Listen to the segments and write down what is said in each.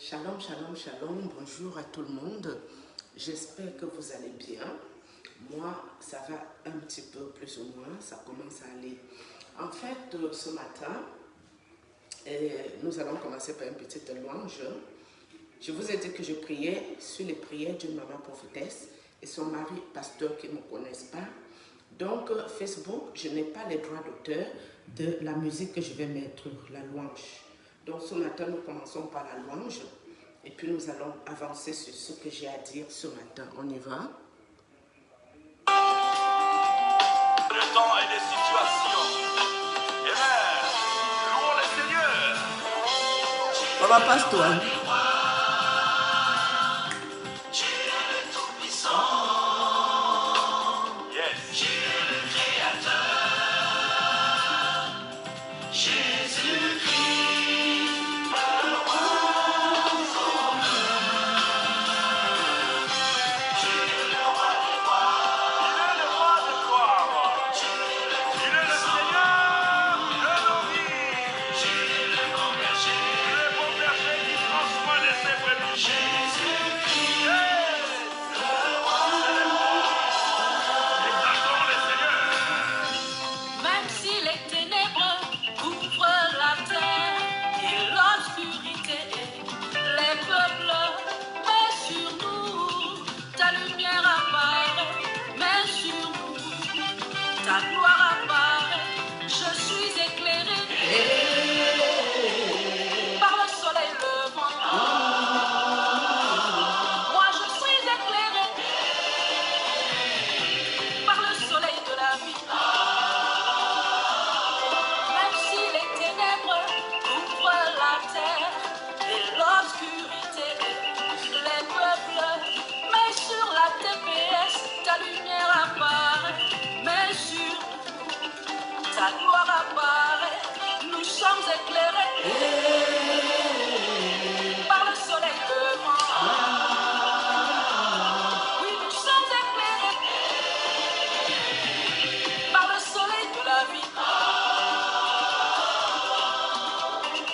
Shalom, shalom, shalom, bonjour à tout le monde. J'espère que vous allez bien. Moi, ça va un petit peu plus ou moins, ça commence à aller. En fait, ce matin, nous allons commencer par une petite louange. Je vous ai dit que je priais sur les prières d'une maman prophétesse et son mari pasteur qui ne me connaissent pas. Donc, Facebook, je n'ai pas les droits d'auteur de la musique que je vais mettre, la louange. Donc, ce matin, nous commençons par la louange et puis nous allons avancer sur ce que j'ai à dire ce matin. On y va? Le temps et les situations. Amen. Louons le Seigneur. Papa pasteur. Ta gloire apparaît, nous sommes éclairés par le soleil levant. Oui, nous sommes éclairés par le soleil de la vie.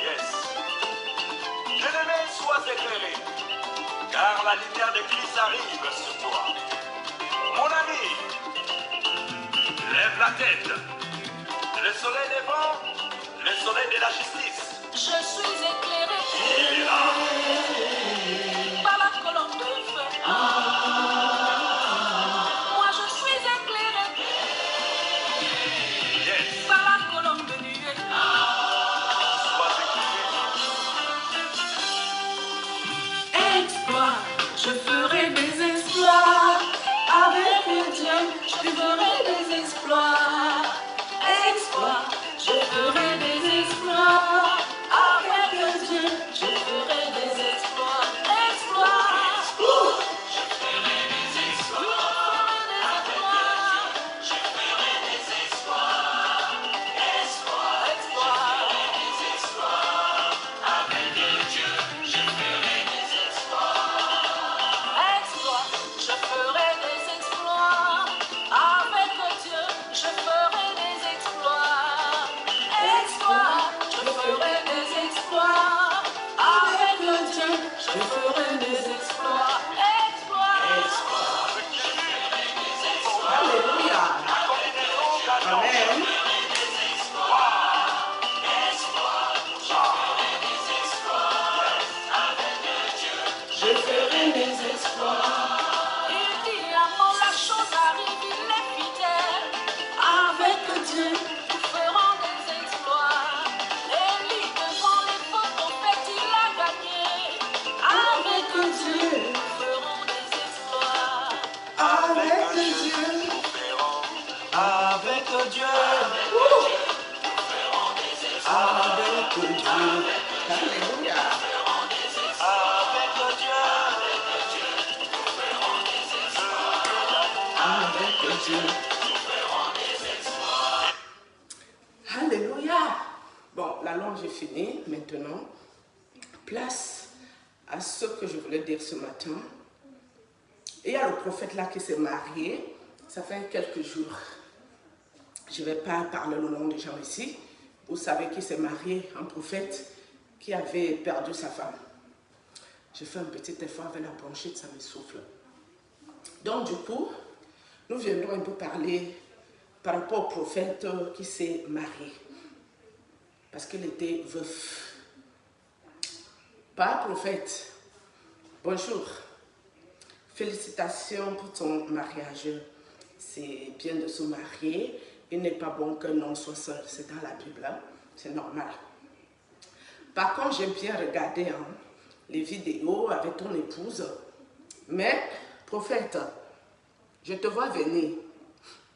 Yes. Bien-aimé, sois éclairé, car la lumière de Christ arrive sur toi. Mon ami, lève la tête. Le soleil levant, le soleil de la justice. Je suis éclairé Il est là. par la colonne de feu. Moi je suis éclairé Yes. par la colonne de nuée. Sois éclairé. Exploit, je ferai des exploits. Avec Dieu, je ferai des exploits. Exploit, je ferai des exploits. Avec Dieu, je ferai des exploits. Exploit, je ferai des exploits. Je ferai des exploits. Exploit, exploit, des exploits. Avec Dieu, je ferai des exploits. Exploit, je ferai des exploits. Avec Dieu, je ferai des exploits. Exploit, je ferai des exploits. Avec Dieu, je ferai des exploits. Exploit, je ferai des exploits. Alléluia. Amen. Je ferai des exploits. Il dit à moi la chose arrive, il est fidèle. Avec Dieu, nous ferons des exploits. Élie devant les faux prophètes, il a gagné. Avec Dieu, nous ferons des exploits. Avec Dieu. Avec Dieu. Avec Dieu. Alléluia. Avec Dieu. Avec Dieu. Alléluia. Bon, la louange est finie. Maintenant, place à ce que je voulais dire ce matin. Et il y a le prophète là qui s'est marié. Ça fait quelques jours. Je ne vais pas parler le nom des gens ici. Vous savez qui s'est marié, un prophète qui avait perdu sa femme. Je fais un petit effort avec la bronchite, ça me souffle. Donc du coup, nous viendrons un peu parler par rapport au prophète qui s'est marié. Parce qu'il était veuf. Pas prophète. Bonjour. Félicitations pour ton mariage. C'est bien de se marier. Il n'est pas bon qu'un homme soit seul. C'est dans la Bible. Hein? C'est normal. Par contre, j'aime bien regarder les vidéos avec ton épouse. Mais, prophète, je te vois venir.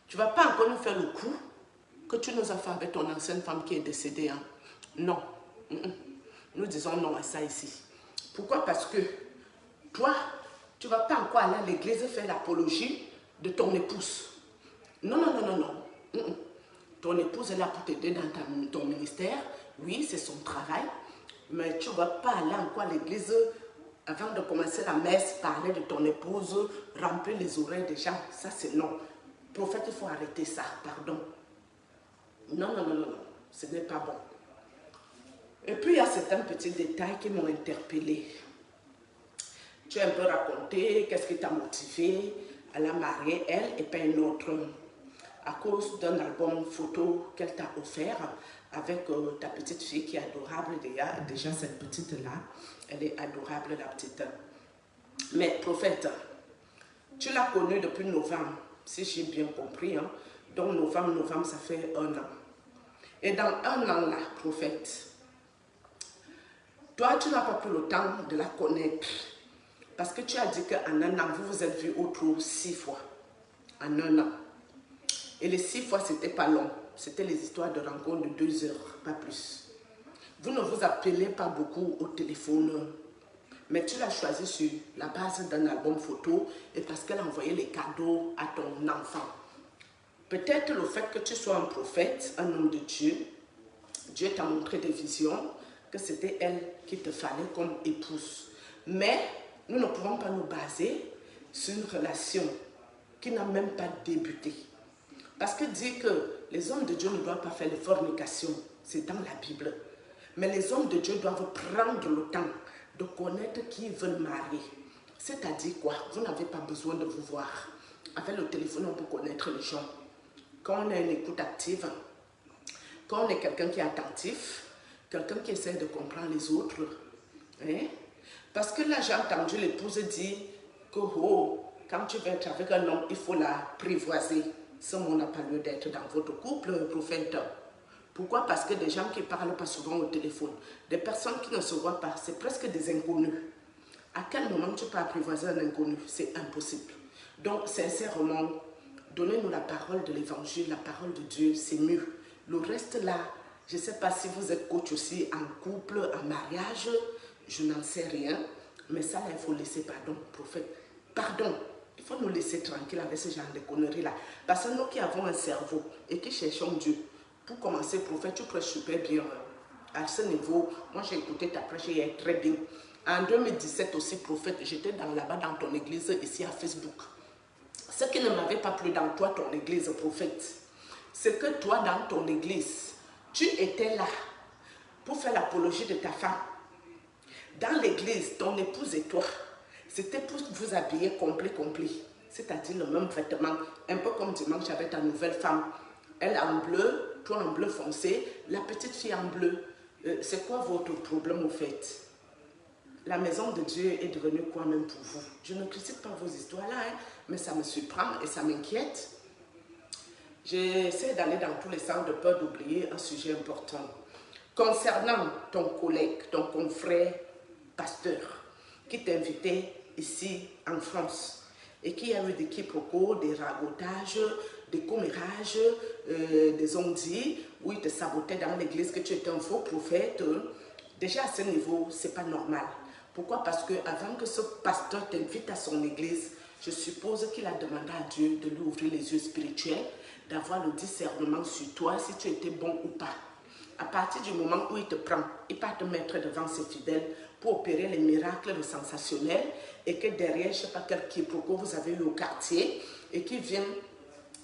Tu ne vas pas encore nous faire le coup que tu nous as fait avec ton ancienne femme qui est décédée. Hein? Non. Nous disons non à ça ici. Pourquoi? Parce que toi, tu ne vas pas encore aller à l'église faire l'apologie de ton épouse. Non, non, non, non, non. Ton épouse est là pour t'aider dans ton ministère. Oui, c'est son travail. Mais tu ne vas pas aller encore à l'église avant de commencer la messe, parler de ton épouse, remplir les oreilles des gens. Ça, c'est non. Prophète, il faut arrêter ça. Pardon. Non, non, non, non, non. Ce n'est pas bon. Et puis, il y a certains petits détails qui m'ont interpellée. Tu as un peu raconté qu'est-ce qui t'a motivé à la marier, elle, et pas un autre, à cause d'un album photo qu'elle t'a offert avec ta petite fille qui est adorable déjà cette petite-là, elle est adorable, la petite. Mais prophète, tu l'as connue depuis novembre, si j'ai bien compris, hein? Donc novembre, ça fait 1 an. Et dans 1 an là, prophète, toi, tu n'as pas pris le temps de la connaître. Parce que tu as dit qu'en 1 an, vous vous êtes vus au trou 6 fois. En 1 an. Et les 6 fois, c'était pas long. C'était les histoires de rencontre de 2 heures, pas plus. Vous ne vous appelez pas beaucoup au téléphone. Mais tu l'as choisi sur la base d'un album photo et parce qu'elle a envoyé les cadeaux à ton enfant. Peut-être le fait que tu sois un prophète, un homme de Dieu, Dieu t'a montré des visions, que c'était elle qu'il te fallait comme épouse. Mais nous ne pouvons pas nous baser sur une relation qui n'a même pas débuté. Parce que dit que les hommes de Dieu ne doivent pas faire de fornication, c'est dans la Bible. Mais les hommes de Dieu doivent prendre le temps de connaître qui ils veulent marier. C'est-à-dire quoi? Vous n'avez pas besoin de vous voir. Avec le téléphone, on peut connaître les gens. Quand on a une écoute active, quand on est quelqu'un qui est attentif, quelqu'un qui essaie de comprendre les autres. Hein? Parce que là, j'ai entendu l'épouse dire que quand tu vas être avec un homme, il faut l'apprivoiser. Ce mot n'a pas lieu d'être dans votre couple, prophète. Pourquoi? Parce que des gens qui ne parlent pas souvent au téléphone, des personnes qui ne se voient pas, c'est presque des inconnus. À quel moment tu peux apprivoiser un inconnu? C'est impossible. Donc, sincèrement, donnez-nous la parole de l'évangile, la parole de Dieu, c'est mieux. Le reste là, je ne sais pas si vous êtes coach aussi en couple, en mariage, je n'en sais rien. Mais ça, là, il faut laisser, pardon, prophète. Pardon, il faut nous laisser tranquille avec ce genre de conneries-là. Parce que nous qui avons un cerveau et qui cherchons Dieu, pour commencer, prophète, tu prêches super bien. À ce niveau, moi j'ai écouté ta prêche hier très bien. En 2017 aussi, prophète, j'étais là-bas dans ton église, ici à Facebook. Ce qui ne m'avait pas plu dans toi, ton église, prophète, c'est que toi, dans ton église, tu étais là pour faire l'apologie de ta femme. Dans l'église, ton épouse et toi, c'était pour vous habiller complet. C'est-à-dire le même vêtement. Un peu comme dimanche avec ta nouvelle femme. Elle en bleu, toi en bleu foncé, la petite fille en bleu. C'est quoi votre problème au fait? La maison de Dieu est devenue quoi même pour vous? Je ne critique pas vos histoires là, hein, mais ça me surprend et ça m'inquiète. J'essaie d'aller dans tous les sens de peur d'oublier un sujet important. Concernant ton collègue, ton confrère pasteur, qui t'invitait ici en France et qui a eu des quiproquos, des ragotages, des commérages, des ondits, où il te sabotait dans l'église que tu étais un faux prophète. Déjà à ce niveau, ce n'est pas normal. Pourquoi? Parce que avant que ce pasteur t'invite à son église, je suppose qu'il a demandé à Dieu de lui ouvrir les yeux spirituels, d'avoir le discernement sur toi, si tu étais bon ou pas. À partir du moment où il te prend, il va te mettre devant ses fidèles pour opérer les miracles, le sensationnel, et que derrière, je ne sais pas quel quiproquo vous avez eu au quartier, et qui vient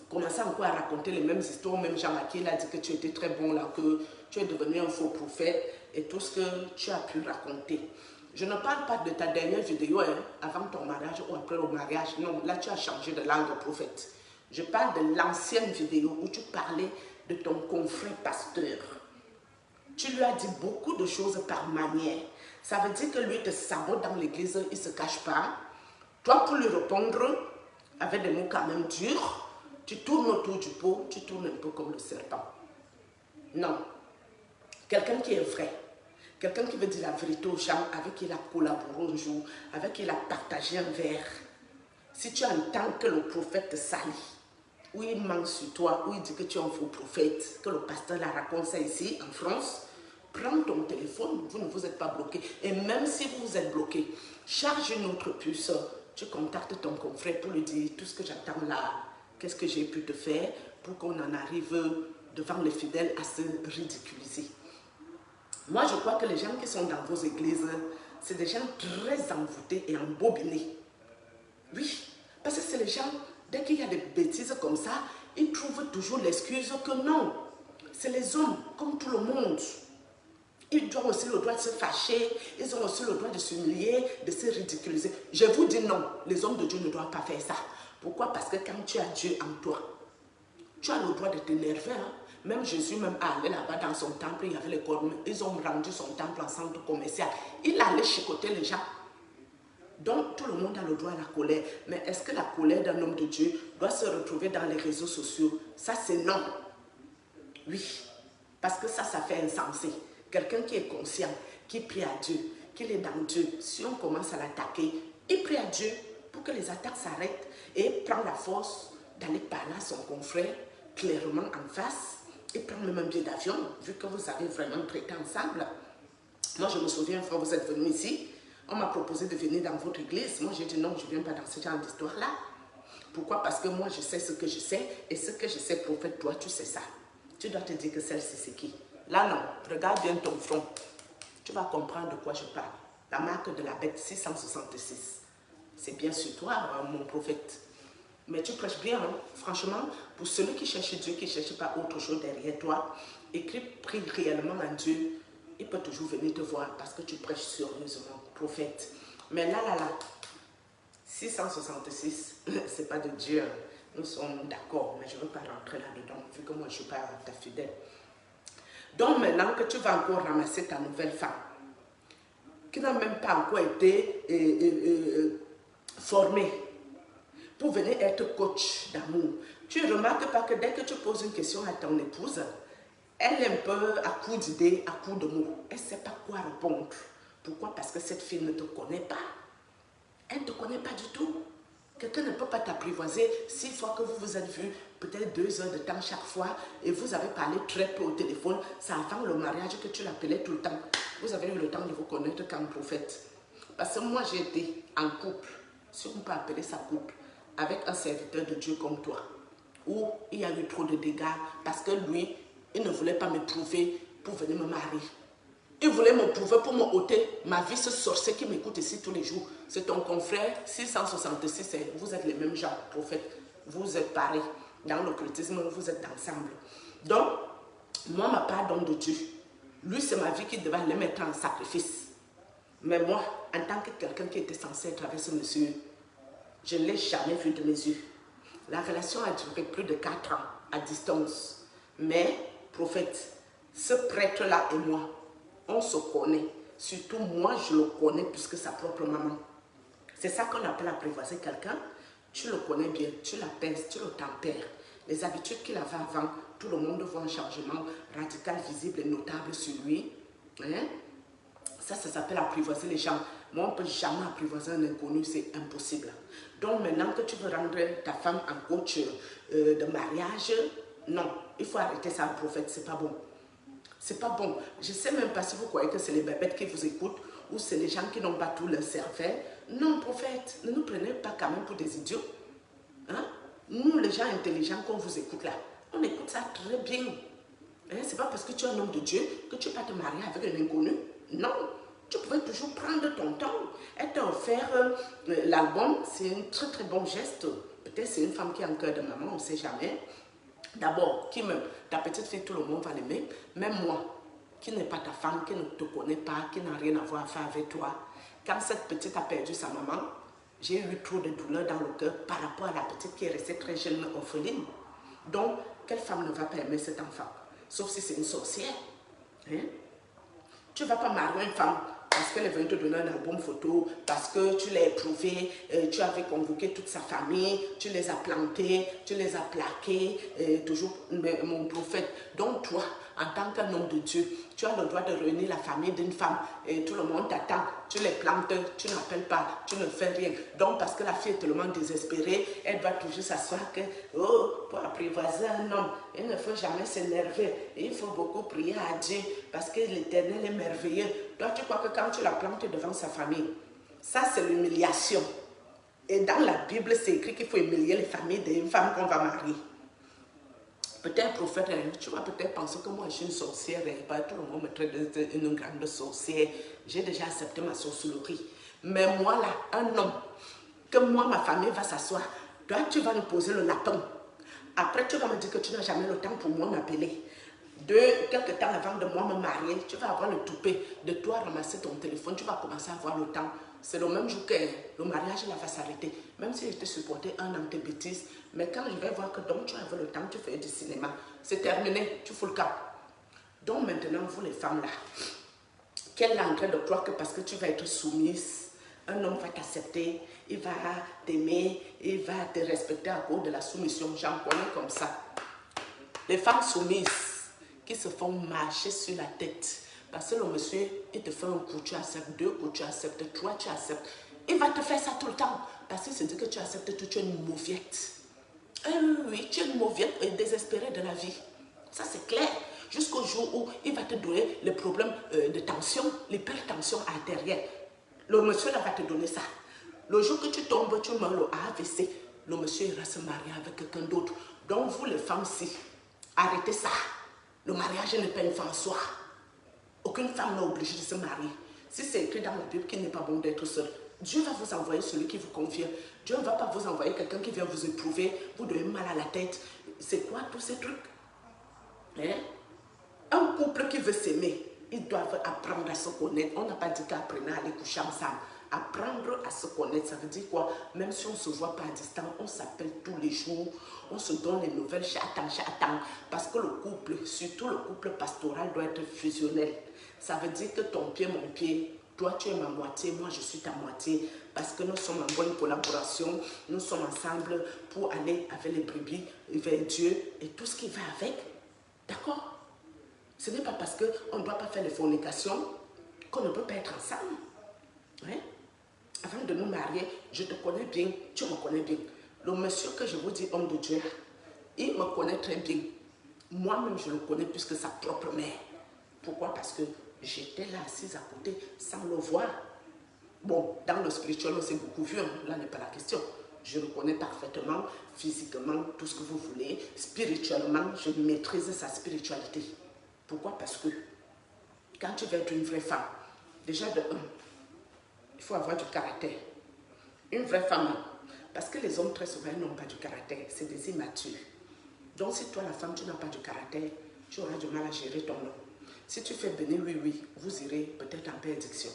commencer encore à raconter les mêmes histoires, même Jean-Marc, il a dit que tu étais très bon là, que tu es devenu un faux prophète, et tout ce que tu as pu raconter. Je ne parle pas de ta dernière vidéo hein, avant ton mariage ou après le mariage. Non, là tu as changé de langue, prophète. Je parle de l'ancienne vidéo où tu parlais de ton confrère pasteur. Tu lui as dit beaucoup de choses par manière. Ça veut dire que lui te sabote dans l'église, il ne se cache pas. Toi, pour lui répondre avec des mots quand même durs, tu tournes autour du pot, tu tournes un peu comme le serpent. Non. Quelqu'un qui est vrai. Quelqu'un qui veut dire la vérité aux gens, avec qui il a collaboré un jour, avec qui il a partagé un verre. Si tu entends que le prophète te salit, ou il ment sur toi, ou il dit que tu es un faux prophète, que le pasteur la raconte ça ici en France, prends ton téléphone, vous ne vous êtes pas bloqué. Et même si vous vous êtes bloqué, charge une autre puce, tu contactes ton confrère pour lui dire tout ce que j'attends là, qu'est-ce que j'ai pu te faire pour qu'on en arrive devant les fidèles à se ridiculiser. Moi, je crois que les gens qui sont dans vos églises, c'est des gens très envoûtés et embobinés. Oui, parce que c'est les gens, dès qu'il y a des bêtises comme ça, ils trouvent toujours l'excuse que non. C'est les hommes, comme tout le monde. Ils ont aussi le droit de se fâcher, ils ont aussi le droit de s'humilier, de se ridiculiser. Je vous dis non, les hommes de Dieu ne doivent pas faire ça. Pourquoi? Parce que quand tu as Dieu en toi, tu as le droit de t'énerver. Hein? Même Jésus même allait là-bas dans son temple, il y avait les cornes. Ils ont rendu son temple en centre commercial. Il allait chicoter les gens. Donc tout le monde a le droit à la colère. Mais est-ce que la colère d'un homme de Dieu doit se retrouver dans les réseaux sociaux? Ça c'est non. Oui. Parce que ça fait insensé. Quelqu'un qui est conscient, qui prie à Dieu, qui est dans Dieu, si on commence à l'attaquer, il prie à Dieu pour que les attaques s'arrêtent et prend la force d'aller parler à son confrère clairement en face et prendre le même billet d'avion, vu que vous avez vraiment traité ensemble. Moi, je me souviens, quand vous êtes venu ici, on m'a proposé de venir dans votre église. Moi, j'ai dit non, je ne viens pas dans ce genre d'histoire-là. Pourquoi? Parce que moi, je sais ce que je sais et ce que je sais, prophète, toi, tu sais ça. Tu dois te dire que celle-ci, c'est qui? Là, non. Regarde bien ton front. Tu vas comprendre de quoi je parle. La marque de la bête 666. C'est bien sur toi, hein, mon prophète. Mais tu prêches bien, hein? Franchement, pour celui qui cherche Dieu, qui ne cherche pas autre chose derrière toi, et qui prie réellement en Dieu, il peut toujours venir te voir parce que tu prêches sérieusement, prophète. Mais là, 666, c'est pas de Dieu. Nous sommes d'accord, mais je ne veux pas rentrer là-dedans, vu que moi, je ne suis pas ta fidèle. Donc maintenant que tu vas encore ramasser ta nouvelle femme, qui n'a même pas encore été formée, pour venir être coach d'amour, tu ne remarques pas que dès que tu poses une question à ton épouse, elle est un peu à coup d'idées, à coup de mots. Elle ne sait pas quoi répondre. Pourquoi? Parce que cette fille ne te connaît pas. Elle ne te connaît pas du tout. Quelqu'un ne peut pas t'apprivoiser 6 fois que vous vous êtes vus, peut-être 2 heures de temps chaque fois, et vous avez parlé très peu au téléphone. C'est avant le mariage que tu l'appelais tout le temps. Vous avez eu le temps de vous connaître comme prophète. Parce que moi, j'ai été en couple, si on peut appeler ça couple, avec un serviteur de Dieu comme toi, où il y a eu trop de dégâts, parce que lui, il ne voulait pas me prouver pour venir me marier. Il voulait me prouver pour me ôter ma vie, ce sorcier qui m'écoute ici tous les jours. C'est ton confrère, 666, vous êtes les mêmes gens, prophètes. Vous êtes pareils. Dans l'occultisme, vous êtes ensemble. Donc, moi, ma part don de Dieu, lui, c'est ma vie qui devait le mettre en sacrifice. Mais moi, en tant que quelqu'un qui était censé être avec ce monsieur, je ne l'ai jamais vu de mes yeux. La relation a duré plus de 4 ans à distance. Mais, prophète, ce prêtre-là et moi, on se connaît. Surtout moi, je le connais plus que sa propre maman. C'est ça qu'on appelle apprivoiser quelqu'un. Tu le connais bien, tu l'apaises, tu le tempères. Les habitudes qu'il avait avant, tout le monde voit un changement radical, visible et notable sur lui. Hein? Ça s'appelle apprivoiser les gens. Moi, on ne peut jamais apprivoiser un inconnu, c'est impossible. Donc maintenant que tu veux rendre ta femme en coach de mariage, non, il faut arrêter ça, prophète, c'est pas bon. C'est pas bon. Je ne sais même pas si vous croyez que c'est les bébêtes qui vous écoutent ou c'est les gens qui n'ont pas tout leur cerveau. Non, prophète, ne nous prenez pas quand même pour des idiots. Hein? Nous, les gens intelligents qu'on vous écoute là, on écoute ça très bien. Hein? C'est pas parce que tu es un homme de Dieu que tu ne vas pas te marier avec un inconnu. Non, tu pouvais toujours prendre ton temps et te faire l'album. C'est un très très bon geste. Peut-être c'est une femme qui a un cœur de maman, on ne sait jamais. D'abord, qui m'aime? Ta petite fille, tout le monde va l'aimer. Même moi, qui n'est pas ta femme, qui ne te connaît pas, qui n'a rien à voir à faire avec toi. Quand cette petite a perdu sa maman, j'ai eu trop de douleur dans le cœur par rapport à la petite qui est restée très jeune, orpheline. Donc, quelle femme ne va pas aimer cet enfant? Sauf si c'est une sorcière. Hein? Tu ne vas pas marier une femme parce qu'elle est venue te donner un album photo, parce que tu l'as éprouvé, tu avais convoqué toute sa famille, tu les as plantés, tu les as plaqués, toujours mon prophète. Donc toi, en tant qu'un homme de Dieu, tu as le droit de réunir la famille d'une femme et tout le monde t'attend. Tu les plantes, tu n'appelles pas, tu ne fais rien. Donc parce que la fille est tellement désespérée, elle va toujours s'asseoir que, oh, pour apprivoiser un homme, il ne faut jamais s'énerver. Il faut beaucoup prier à Dieu parce que l'Éternel est merveilleux. Toi, tu crois que quand tu la plantes devant sa famille, ça c'est l'humiliation. Et dans la Bible, c'est écrit qu'il faut humilier les familles d'une femme qu'on va marier. Peut-être, prophète, tu vas peut-être penser que moi je suis une sorcière, et pas tout le monde me traite d'une grande sorcière. J'ai déjà accepté ma sorcellerie. Mais moi là, un homme, que moi, ma famille va s'asseoir, toi tu vas nous poser le lapin. Après, tu vas me dire que tu n'as jamais le temps pour moi m'appeler. Quelques temps avant de moi me marier, tu vas avoir le toupet de toi ramasser ton téléphone, tu vas commencer à avoir le temps. C'est le même jour que le mariage là va s'arrêter. Même si je t'ai supporté un an de bêtises, mais quand je vais voir que donc tu avais le temps, tu fais du cinéma, c'est terminé, tu fous le cap. Donc maintenant, vous les femmes là, quelle est en train de croire que parce que tu vas être soumise, un homme va t'accepter, il va t'aimer, il va te respecter à cause de la soumission. J'en connais comme ça. Les femmes soumises qui se font marcher sur la tête. Parce que le monsieur, il te fait un coup, tu acceptes, 2 coups, tu acceptes, 3, tu acceptes. Il va te faire ça tout le temps. Parce qu'il se dit que tu acceptes tout, tu es une mauviette. Oui, tu es une mauviette et désespérée de la vie. Ça, c'est clair. Jusqu'au jour où il va te donner le problème de tension, l'hypertension artérielle. Le monsieur là va te donner ça. Le jour que tu tombes, tu meurs le AVC, le monsieur ira se marier avec quelqu'un d'autre. Donc, vous les femmes-ci, arrêtez ça. Le mariage n'est pas une fin en soi. Aucune femme n'est obligée de se marier. Si c'est écrit dans la Bible qu'il n'est pas bon d'être seul, Dieu va vous envoyer celui qui vous convient. Dieu ne va pas vous envoyer quelqu'un qui vient vous éprouver, vous donnez mal à la tête. C'est quoi tous ces trucs? Hein? Un couple qui veut s'aimer, ils doivent apprendre à se connaître. On n'a pas dit qu'apprenez à aller coucher ensemble. Apprendre à se connaître, ça veut dire quoi? Même si on ne se voit pas à distance, on s'appelle tous les jours, on se donne les nouvelles chaque temps. Parce que le couple, surtout le couple pastoral, doit être fusionnel. Ça veut dire que ton pied, mon pied, toi tu es ma moitié, moi je suis ta moitié. Parce que nous sommes en bonne collaboration, nous sommes ensemble pour aller avec les brebis vers Dieu et tout ce qui va avec. D'accord? Ce n'est pas parce qu'on ne doit pas faire les fornications qu'on ne peut pas être ensemble. Ouais? Avant de nous marier, je te connais bien, tu me connais bien. Le monsieur que je vous dis, homme de Dieu, il me connaît très bien. Moi-même, je le connais plus que sa propre mère. Pourquoi? Parce que j'étais là assise à côté sans le voir. Bon, dans le spirituel, on s'est beaucoup vu, hein. Là n'est pas la question. Je le connais parfaitement, physiquement, tout ce que vous voulez. Spirituellement, je maîtrise sa spiritualité. Pourquoi? Parce que quand tu veux être une vraie femme, déjà de un, il faut avoir du caractère. Une vraie femme, parce que les hommes très souvent n'ont pas du caractère, c'est des immatures. Donc si toi la femme, tu n'as pas du caractère, tu auras du mal à gérer ton homme. Si tu fais bénir, oui, vous irez peut-être en bénédiction.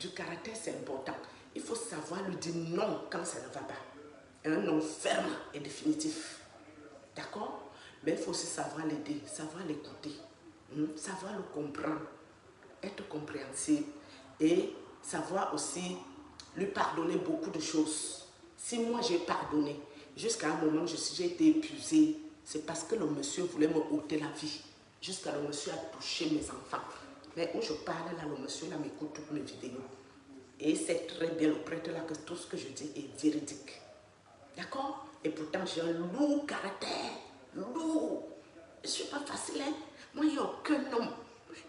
Du caractère, c'est important. Il faut savoir lui dire non quand ça ne va pas. Un non ferme et définitif. D'accord? Mais il faut aussi savoir l'aider, savoir l'écouter, savoir le comprendre, être compréhensible et savoir aussi lui pardonner beaucoup de choses. Si moi j'ai pardonné, jusqu'à un moment j'ai été épuisée, c'est parce que le monsieur voulait me ôter la vie. Jusqu'à le monsieur a touché mes enfants. Mais où je parle là, le monsieur là m'écoute toutes mes vidéos. Et il sait très bien, le prêtre là, que tout ce que je dis est véridique. D'accord? Et pourtant j'ai un lourd caractère. Lourd. Je ne suis pas facile, hein? Moi, il n'y a aucun homme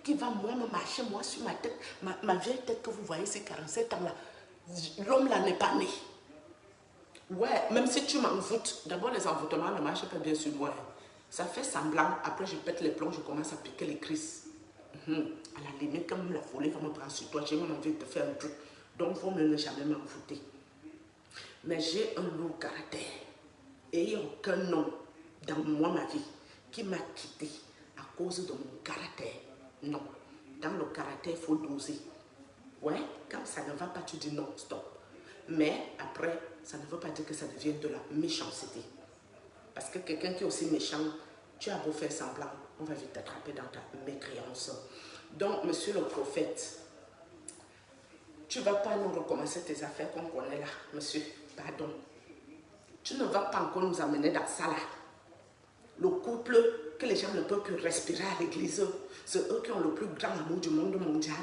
qui va moi me marcher, moi, sur ma tête, ma vieille tête que vous voyez, ces 47 ans-là. L'homme là n'est pas né. Ouais, même si tu m'envoûtes, d'abord les envoûtements ne marchent pas bien sur moi. Hein. Ça fait semblant, après je pète les plombs, je commence à piquer les crises. À la limite, comme la folie va me prendre sur toi, j'ai même envie de te faire un truc. Donc, il faut ne jamais m'envoûter. Mais j'ai un lourd caractère. Et il n'y a aucun homme dans moi, ma vie, qui m'a quitté à cause de mon caractère. Non. Dans le caractère, il faut doser. Ouais, quand ça ne va pas, tu dis non, stop. Mais après, ça ne veut pas dire que ça devienne de la méchanceté. Parce que quelqu'un qui est aussi méchant, tu as beau faire semblant, on va vite t'attraper dans ta mécréance. Donc, monsieur le prophète, tu ne vas pas nous recommencer tes affaires qu'on connaît là, monsieur, pardon. Tu ne vas pas encore nous amener dans ça là. Le couple que les gens ne peuvent plus respirer à l'église, c'est eux qui ont le plus grand amour du monde mondial.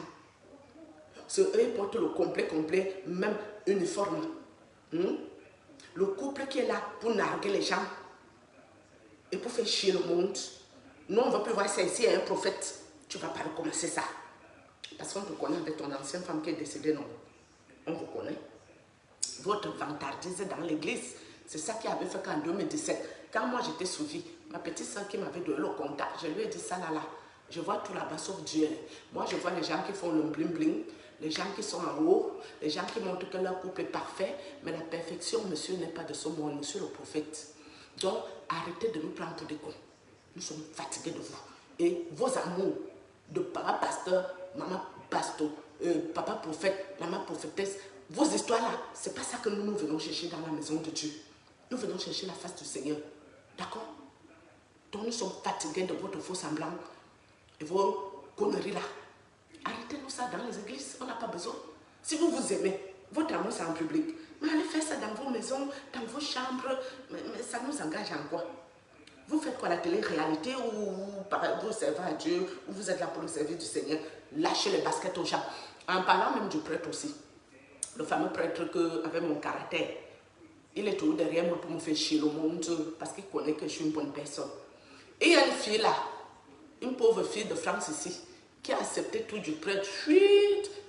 C'est eux qui portent le complet, même uniforme. Le couple qui est là pour narguer les gens et pour faire chier le monde. Nous, on ne va plus voir ça ici, un prophète. Tu ne vas pas recommencer ça. Parce qu'on te connaît avec ton ancienne femme qui est décédée, non. On vous connaît. Votre vantardise dans l'église, c'est ça qui avait fait qu'en 2017, quand moi j'étais suivie, ma petite soeur qui m'avait donné le contact, je lui ai dit ça là. Je vois tout là-bas sauf Dieu. Moi, je vois les gens qui font le bling-bling, les gens qui sont en haut, les gens qui montrent que leur couple est parfait, mais la perfection, monsieur, n'est pas de ce monde, monsieur le prophète. Donc, arrêtez de nous prendre pour des cons. Nous sommes fatigués de vous. Et vos amours de papa pasteur, maman pasteur, papa prophète, maman prophétesse, vos histoires-là, c'est pas ça que nous venons chercher dans la maison de Dieu. Nous venons chercher la face du Seigneur. D'accord? Donc, nous sommes fatigués de votre faux semblant et vos conneries là. Arrêtez-nous ça dans les églises, on n'a pas besoin. Si vous vous aimez, votre amour c'est en public. Mais allez faire ça dans vos maisons, dans vos chambres, mais ça nous engage en quoi? Vous faites quoi, la télé-réalité ou vous servez à Dieu, ou vous êtes là pour le service du Seigneur? Lâchez les baskets aux gens. En parlant même du prêtre aussi. Le fameux prêtre avec mon caractère, il est toujours derrière moi pour me faire chier le monde parce qu'il connaît que je suis une bonne personne. Et il y a une fille là, une pauvre fille de France ici, qui a accepté tout du prêtre,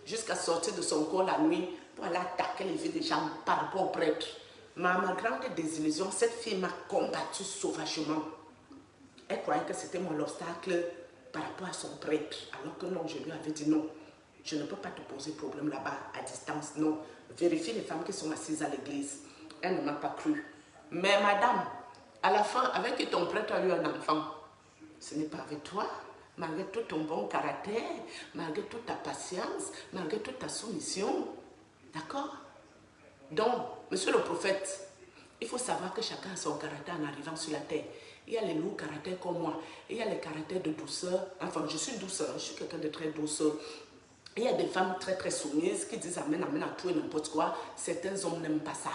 jusqu'à sortir de son corps la nuit pour aller attaquer les vies des gens par rapport au prêtre. Mais à ma grande désillusion, cette fille m'a combattu sauvagement. Elle croyait que c'était moi l'obstacle par rapport à son prêtre, alors que non, je lui avais dit non. Je ne peux pas te poser problème là-bas à distance, non. Vérifie les femmes qui sont assises à l'église. Elle ne m'a pas cru. Mais madame, à la fin, avec qui ton prêtre a eu un enfant, ce n'est pas avec toi. Malgré tout ton bon caractère, malgré toute ta patience, malgré toute ta soumission. D'accord? Donc, monsieur le prophète, il faut savoir que chacun a son caractère en arrivant sur la terre. Il y a les lourds caractères comme moi. Il y a les caractères de douceur. Enfin, je suis douceur, je suis quelqu'un de très douce. Il y a des femmes très très soumises qui disent amen, amen à tout et n'importe quoi. Certains hommes n'aiment pas ça.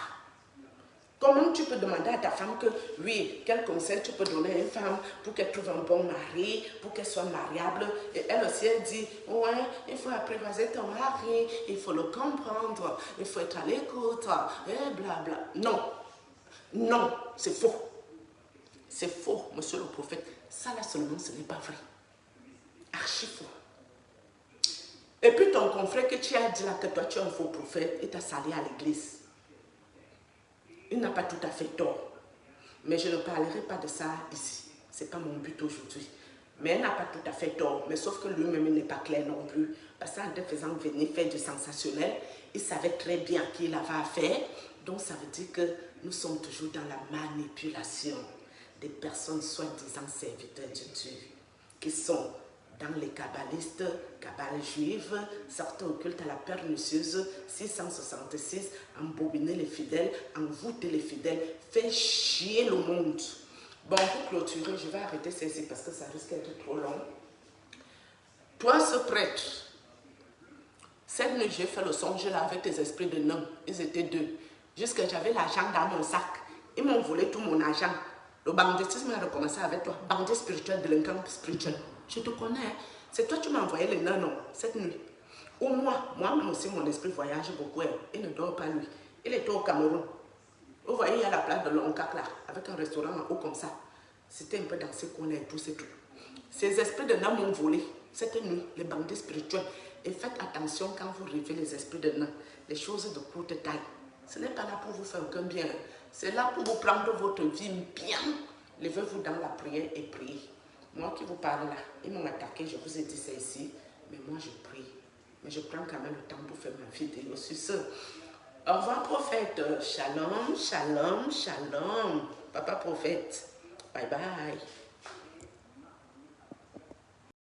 Comment tu peux demander à ta femme que, oui, quel conseil tu peux donner à une femme pour qu'elle trouve un bon mari, pour qu'elle soit mariable? Et elle aussi, elle dit, ouais, il faut apprivoiser ton mari, il faut le comprendre, il faut être à l'écoute, et blabla. Non, non, c'est faux. C'est faux, monsieur le prophète. Ça là seulement, ce n'est pas vrai. Archi faux. Et puis ton confrère que tu as dit là que toi tu es un faux prophète, il t'a sali à l'église. Il n'a pas tout à fait tort. Mais je ne parlerai pas de ça ici. Ce n'est pas mon but aujourd'hui. Mais elle n'a pas tout à fait tort. Mais sauf que lui-même, il n'est pas clair non plus. Parce qu'en te faisant venir faire du sensationnel, il savait très bien qui il avait affaire. Donc ça veut dire que nous sommes toujours dans la manipulation des personnes soi-disant serviteurs de Dieu, qui sont dans les kabbalistes, kabbales juives, certains occultes à la pernicieuse, 666, embobiner les fidèles, envoûter les fidèles, faire chier le monde. Bon, pour clôturer, je vais arrêter ceci parce que ça risque d'être trop long. Toi, ce prêtre, cette nuit, j'ai fait le songe là avec tes esprits de nains. Ils étaient deux. Jusque j'avais l'argent dans mon sac. Ils m'ont volé tout mon argent. Le banditisme a recommencé avec toi. Bandit spirituel, délinquant spirituel. Je te connais. Hein? C'est toi qui m'as envoyé les nains, non, cette nuit. Ou moi-même aussi, mon esprit voyage beaucoup. Hein. Il ne dort pas, lui. Il était au Cameroun. Vous voyez, il y a la place de Loncac là, avec un restaurant en haut comme ça. C'était un peu dans ces coins-là et tout, c'est tout. Ces esprits de nains m'ont volé cette nuit, les bandits spirituels. Et faites attention quand vous rêvez les esprits de nains, les choses de courte taille. Ce n'est pas là pour vous faire aucun bien. C'est là pour vous prendre votre vie bien. Levez-vous dans la prière et priez. Moi qui vous parle là, ils m'ont attaqué, je vous ai dit ça ici, mais moi je prie. Mais je prends quand même le temps pour faire ma vidéo sur ce. Au revoir prophète. Shalom, shalom, shalom. Papa prophète. Bye bye.